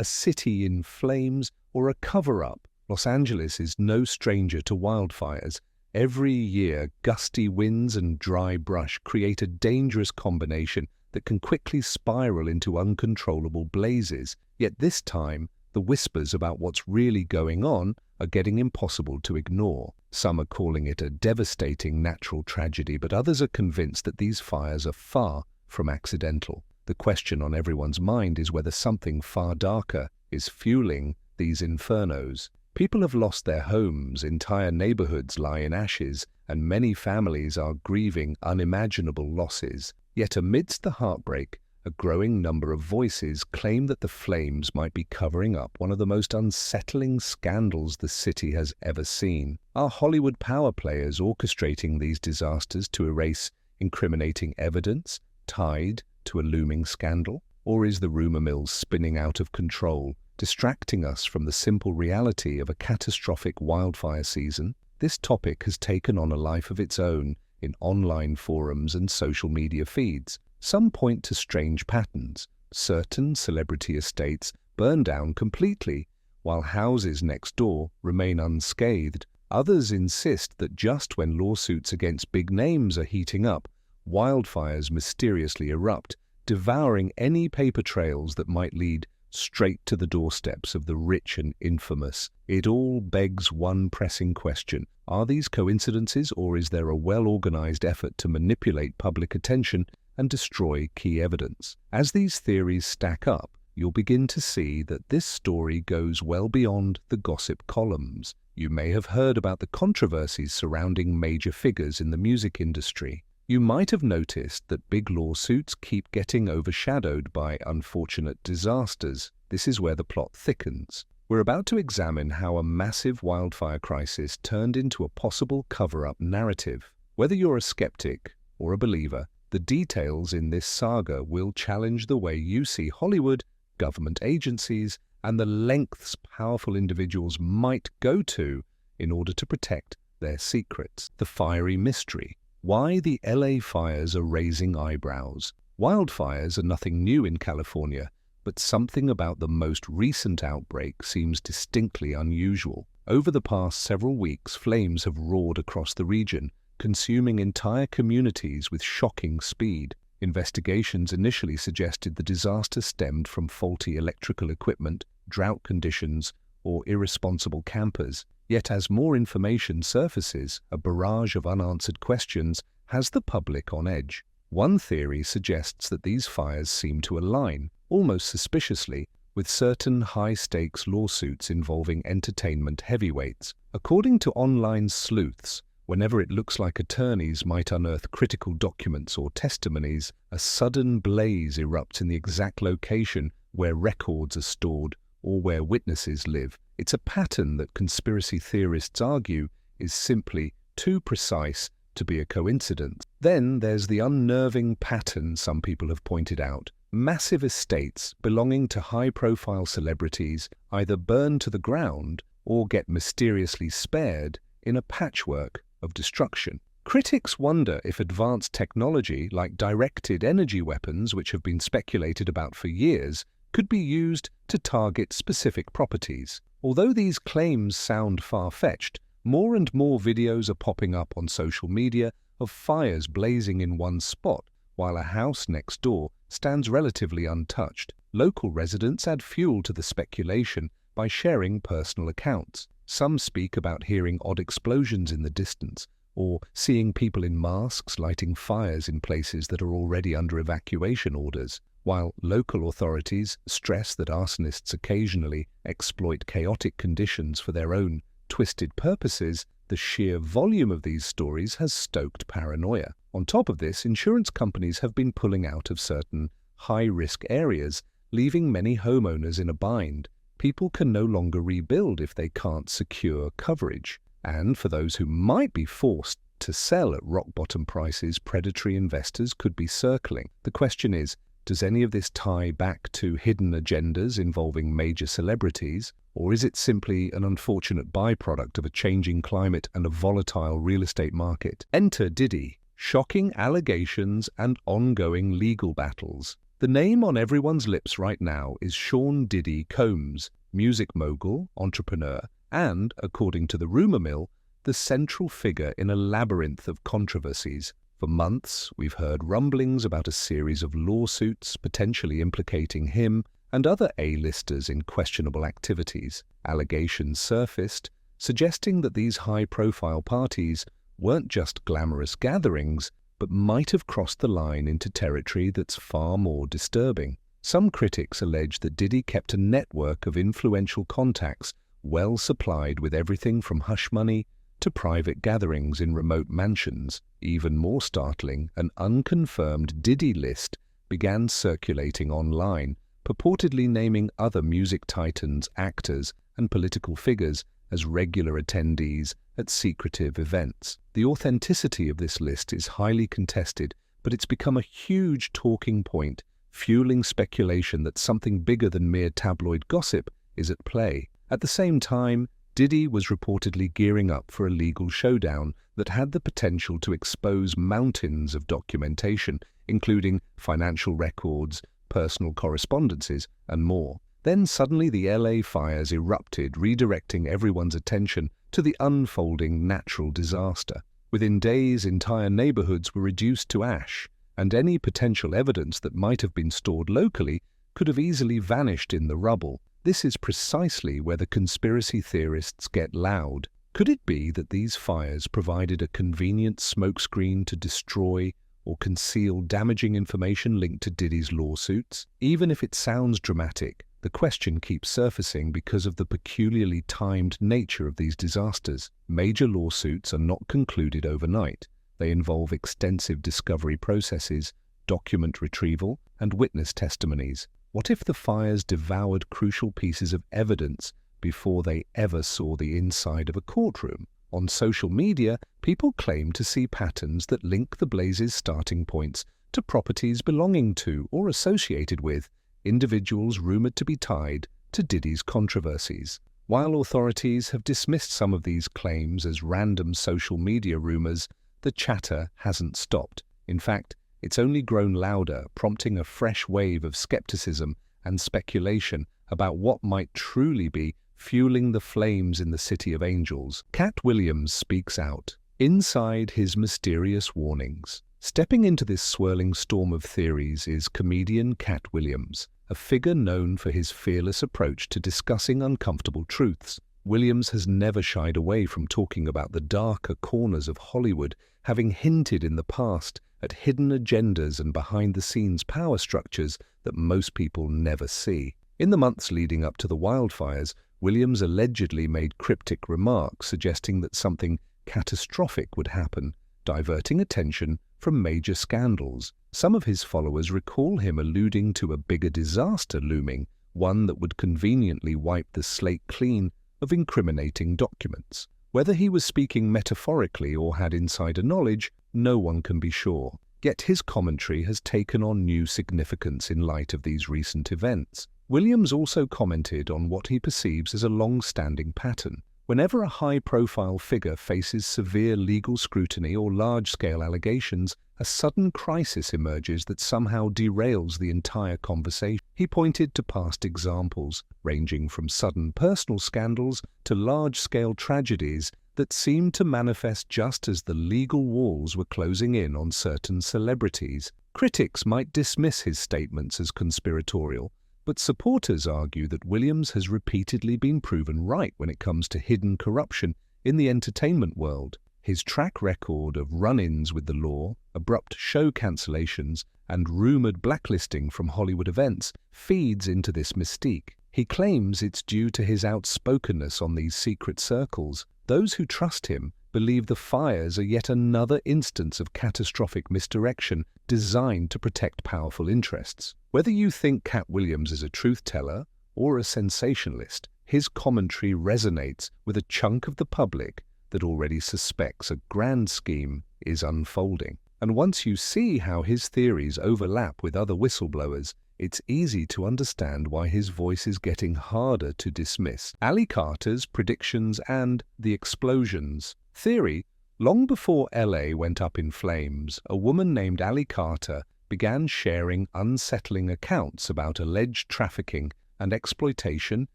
a city in flames, or a cover-up. Los Angeles is no stranger to wildfires. Every year, gusty winds and dry brush create a dangerous combination that can quickly spiral into uncontrollable blazes. Yet this time, the whispers about what's really going on are getting impossible to ignore. Some are calling it a devastating natural tragedy, but others are convinced that these fires are far from accidental. The question on everyone's mind is whether something far darker is fueling these infernos. People have lost their homes, entire neighborhoods lie in ashes, and many families are grieving unimaginable losses. Yet amidst the heartbreak, a growing number of voices claim that the flames might be covering up one of the most unsettling scandals the city has ever seen. Are Hollywood power players orchestrating these disasters to erase incriminating evidence tied to a looming scandal? Or is the rumor mill spinning out of control, distracting us from the simple reality of a catastrophic wildfire season? This topic has taken on a life of its own in online forums and social media feeds. Some point to strange patterns. Certain celebrity estates burn down completely, while houses next door remain unscathed. Others insist that just when lawsuits against big names are heating up, wildfires mysteriously erupt, devouring any paper trails that might lead straight to the doorsteps of the rich and infamous. It all begs one pressing question. Are these coincidences, or is there a well-organized effort to manipulate public attention and destroy key evidence? As these theories stack up, you'll begin to see that this story goes well beyond the gossip columns. You may have heard about the controversies surrounding major figures in the music industry. You might have noticed that big lawsuits keep getting overshadowed by unfortunate disasters. This is where the plot thickens. We're about to examine how a massive wildfire crisis turned into a possible cover-up narrative. Whether you're a skeptic or a believer, the details in this saga will challenge the way you see Hollywood, government agencies, and the lengths powerful individuals might go to in order to protect their secrets. The fiery mystery. Why the LA fires are raising eyebrows. Wildfires are nothing new in California, but something about the most recent outbreak seems distinctly unusual. Over the past several weeks, flames have roared across the region, consuming entire communities with shocking speed. Investigations initially suggested the disaster stemmed from faulty electrical equipment, drought conditions, or irresponsible campers. Yet as more information surfaces, a barrage of unanswered questions has the public on edge. One theory suggests that these fires seem to align, almost suspiciously, with certain high-stakes lawsuits involving entertainment heavyweights. According to online sleuths, whenever it looks like attorneys might unearth critical documents or testimonies, a sudden blaze erupts in the exact location where records are stored or where witnesses live. It's a pattern that conspiracy theorists argue is simply too precise to be a coincidence. Then there's the unnerving pattern some people have pointed out. Massive estates belonging to high-profile celebrities either burn to the ground or get mysteriously spared in a patchwork of destruction. Critics wonder if advanced technology like directed energy weapons, which have been speculated about for years, could be used to target specific properties. Although these claims sound far-fetched, more and more videos are popping up on social media of fires blazing in one spot, while a house next door stands relatively untouched. Local residents add fuel to the speculation by sharing personal accounts. Some speak about hearing odd explosions in the distance, or seeing people in masks lighting fires in places that are already under evacuation orders. While local authorities stress that arsonists occasionally exploit chaotic conditions for their own twisted purposes, the sheer volume of these stories has stoked paranoia. On top of this, insurance companies have been pulling out of certain high-risk areas, leaving many homeowners in a bind. People can no longer rebuild if they can't secure coverage. And for those who might be forced to sell at rock-bottom prices, predatory investors could be circling. The question is, does any of this tie back to hidden agendas involving major celebrities, or is it simply an unfortunate byproduct of a changing climate and a volatile real estate market? Enter Diddy. Shocking allegations and ongoing legal battles. The name on everyone's lips right now is Sean Diddy Combs, music mogul, entrepreneur, and, according to the rumor mill, the central figure in a labyrinth of controversies. For months, we've heard rumblings about a series of lawsuits potentially implicating him and other A-listers in questionable activities. Allegations surfaced, suggesting that these high-profile parties weren't just glamorous gatherings, but might have crossed the line into territory that's far more disturbing. Some critics allege that Diddy kept a network of influential contacts well supplied with everything from hush money to private gatherings in remote mansions. Even more startling, an unconfirmed Diddy list began circulating online, purportedly naming other music titans, actors, and political figures as regular attendees at secretive events. The authenticity of this list is highly contested, but it's become a huge talking point, fueling speculation that something bigger than mere tabloid gossip is at play. At the same time, Diddy was reportedly gearing up for a legal showdown that had the potential to expose mountains of documentation, including financial records, personal correspondences, and more. Then suddenly the LA fires erupted, redirecting everyone's attention to the unfolding natural disaster. Within days, entire neighborhoods were reduced to ash, and any potential evidence that might have been stored locally could have easily vanished in the rubble. This is precisely where the conspiracy theorists get loud. Could it be that these fires provided a convenient smokescreen to destroy or conceal damaging information linked to Diddy's lawsuits? Even if it sounds dramatic, the question keeps surfacing because of the peculiarly timed nature of these disasters. Major lawsuits are not concluded overnight. They involve extensive discovery processes, document retrieval, and witness testimonies. What if the fires devoured crucial pieces of evidence before they ever saw the inside of a courtroom? On social media, people claim to see patterns that link the blaze's starting points to properties belonging to or associated with individuals rumored to be tied to Diddy's controversies. While authorities have dismissed some of these claims as random social media rumors, the chatter hasn't stopped. In fact, it's only grown louder, prompting a fresh wave of skepticism and speculation about what might truly be fueling the flames in the City of Angels. Katt Williams speaks out. Inside his mysterious warnings. Stepping into this swirling storm of theories is comedian Katt Williams, a figure known for his fearless approach to discussing uncomfortable truths. Williams has never shied away from talking about the darker corners of Hollywood, having hinted in the past at hidden agendas and behind-the-scenes power structures that most people never see. In the months leading up to the wildfires, Williams allegedly made cryptic remarks suggesting that something catastrophic would happen, diverting attention from major scandals. Some of his followers recall him alluding to a bigger disaster looming, one that would conveniently wipe the slate clean of incriminating documents. Whether he was speaking metaphorically or had insider knowledge, no one can be sure. Yet his commentary has taken on new significance in light of these recent events. Williams also commented on what he perceives as a long-standing pattern. Whenever a high-profile figure faces severe legal scrutiny or large-scale allegations, a sudden crisis emerges that somehow derails the entire conversation. He pointed to past examples, ranging from sudden personal scandals to large-scale tragedies that seemed to manifest just as the legal walls were closing in on certain celebrities. Critics might dismiss his statements as conspiratorial, but supporters argue that Williams has repeatedly been proven right when it comes to hidden corruption in the entertainment world. His track record of run-ins with the law, abrupt show cancellations, and rumored blacklisting from Hollywood events feeds into this mystique. He claims it's due to his outspokenness on these secret circles. Those who trust him believe the fires are yet another instance of catastrophic misdirection designed to protect powerful interests. Whether you think Katt Williams is a truth-teller or a sensationalist, his commentary resonates with a chunk of the public that already suspects a grand scheme is unfolding. And once you see how his theories overlap with other whistleblowers, it's easy to understand why his voice is getting harder to dismiss. Ali Carter's predictions and the explosions theory. Long before LA went up in flames, a woman named Ali Carter began sharing unsettling accounts about alleged trafficking and exploitation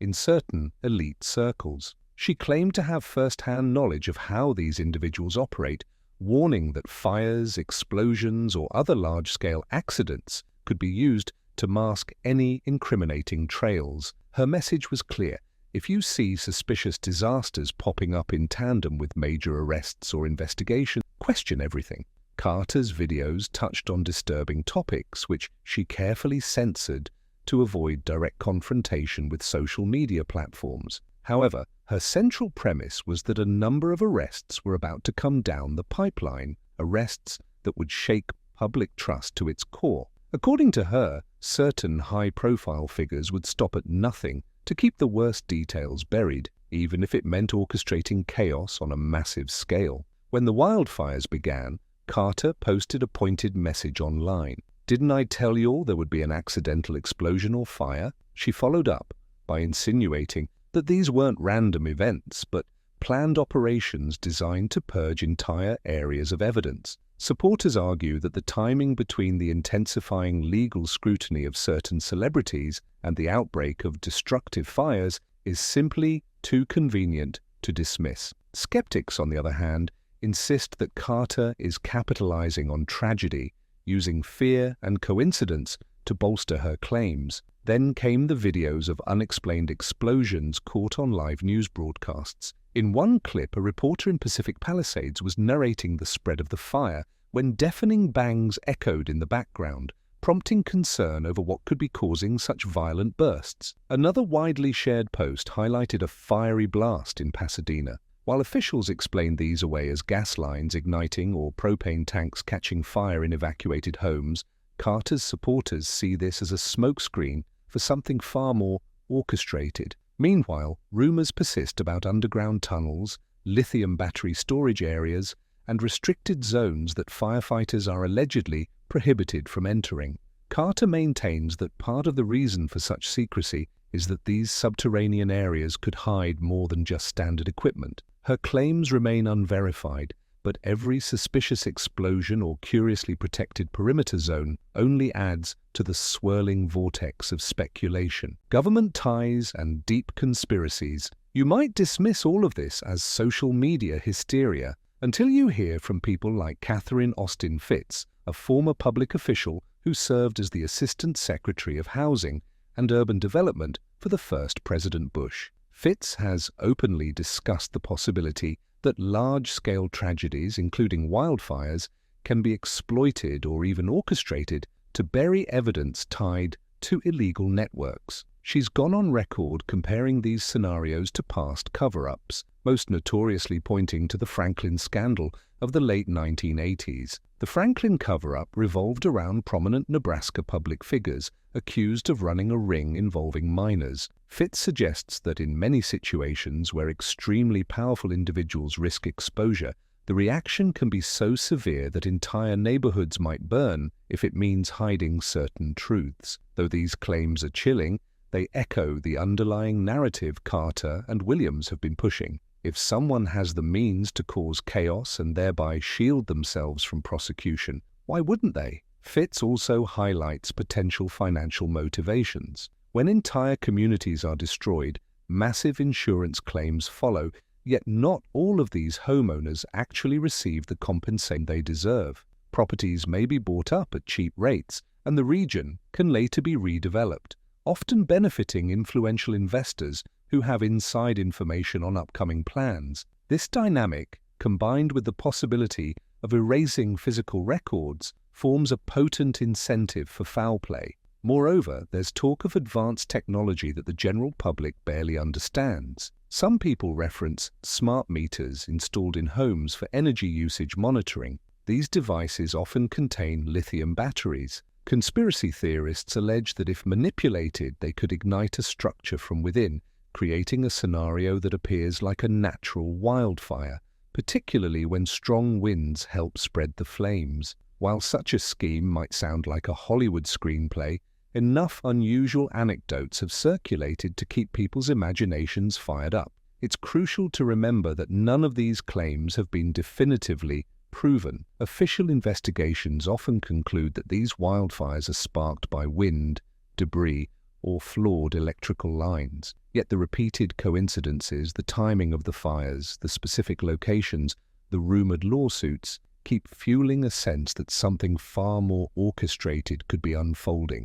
in certain elite circles. She claimed to have first-hand knowledge of how these individuals operate, warning that fires, explosions, or other large-scale accidents could be used to mask any incriminating trails. Her message was clear: if you see suspicious disasters popping up in tandem with major arrests or investigations, question everything. Carter's videos touched on disturbing topics which she carefully censored to avoid direct confrontation with social media platforms. However, her central premise was that a number of arrests were about to come down the pipeline, arrests that would shake public trust to its core. According to her, certain high-profile figures would stop at nothing to keep the worst details buried, even if it meant orchestrating chaos on a massive scale. When the wildfires began, Carter posted a pointed message online. "Didn't I tell you all there would be an accidental explosion or fire?" She followed up by insinuating that these weren't random events, but planned operations designed to purge entire areas of evidence. Supporters argue that the timing between the intensifying legal scrutiny of certain celebrities and the outbreak of destructive fires is simply too convenient to dismiss. Skeptics, on the other hand, insist that Carter is capitalizing on tragedy, using fear and coincidence to bolster her claims. Then came the videos of unexplained explosions caught on live news broadcasts. In one clip, a reporter in Pacific Palisades was narrating the spread of the fire when deafening bangs echoed in the background, prompting concern over what could be causing such violent bursts. Another widely shared post highlighted a fiery blast in Pasadena. While officials explained these away as gas lines igniting or propane tanks catching fire in evacuated homes, Carter's supporters see this as a smokescreen for something far more orchestrated. Meanwhile, rumors persist about underground tunnels, lithium battery storage areas, and restricted zones that firefighters are allegedly prohibited from entering. Carter maintains that part of the reason for such secrecy is that these subterranean areas could hide more than just standard equipment. Her claims remain unverified, but every suspicious explosion or curiously protected perimeter zone only adds to the swirling vortex of speculation. Government ties and deep conspiracies. You might dismiss all of this as social media hysteria until you hear from people like Catherine Austin Fitts, a former public official who served as the Assistant Secretary of Housing and Urban Development for the first President Bush. Fitts has openly discussed the possibility that large-scale tragedies, including wildfires, can be exploited or even orchestrated to bury evidence tied to illegal networks. She's gone on record comparing these scenarios to past cover-ups, most notoriously pointing to the Franklin scandal of the late 1980s. The Franklin cover-up revolved around prominent Nebraska public figures accused of running a ring involving minors. Fitts suggests that in many situations where extremely powerful individuals risk exposure, the reaction can be so severe that entire neighborhoods might burn if it means hiding certain truths. Though these claims are chilling, they echo the underlying narrative Carter and Williams have been pushing. If someone has the means to cause chaos and thereby shield themselves from prosecution, why wouldn't they? Fitts also highlights potential financial motivations. When entire communities are destroyed, massive insurance claims follow, yet not all of these homeowners actually receive the compensation they deserve. Properties may be bought up at cheap rates, and the region can later be redeveloped, often benefiting influential investors who have inside information on upcoming plans. This dynamic, combined with the possibility of erasing physical records, forms a potent incentive for foul play. Moreover, there's talk of advanced technology that the general public barely understands. Some people reference smart meters installed in homes for energy usage monitoring. These devices often contain lithium batteries. Conspiracy theorists allege that if manipulated, they could ignite a structure from within, creating a scenario that appears like a natural wildfire, particularly when strong winds help spread the flames. While such a scheme might sound like a Hollywood screenplay, enough unusual anecdotes have circulated to keep people's imaginations fired up. It's crucial to remember that none of these claims have been definitively proven. Official investigations often conclude that these wildfires are sparked by wind, debris, or flawed electrical lines. Yet the repeated coincidences, the timing of the fires, the specific locations, the rumored lawsuits, keep fueling a sense that something far more orchestrated could be unfolding.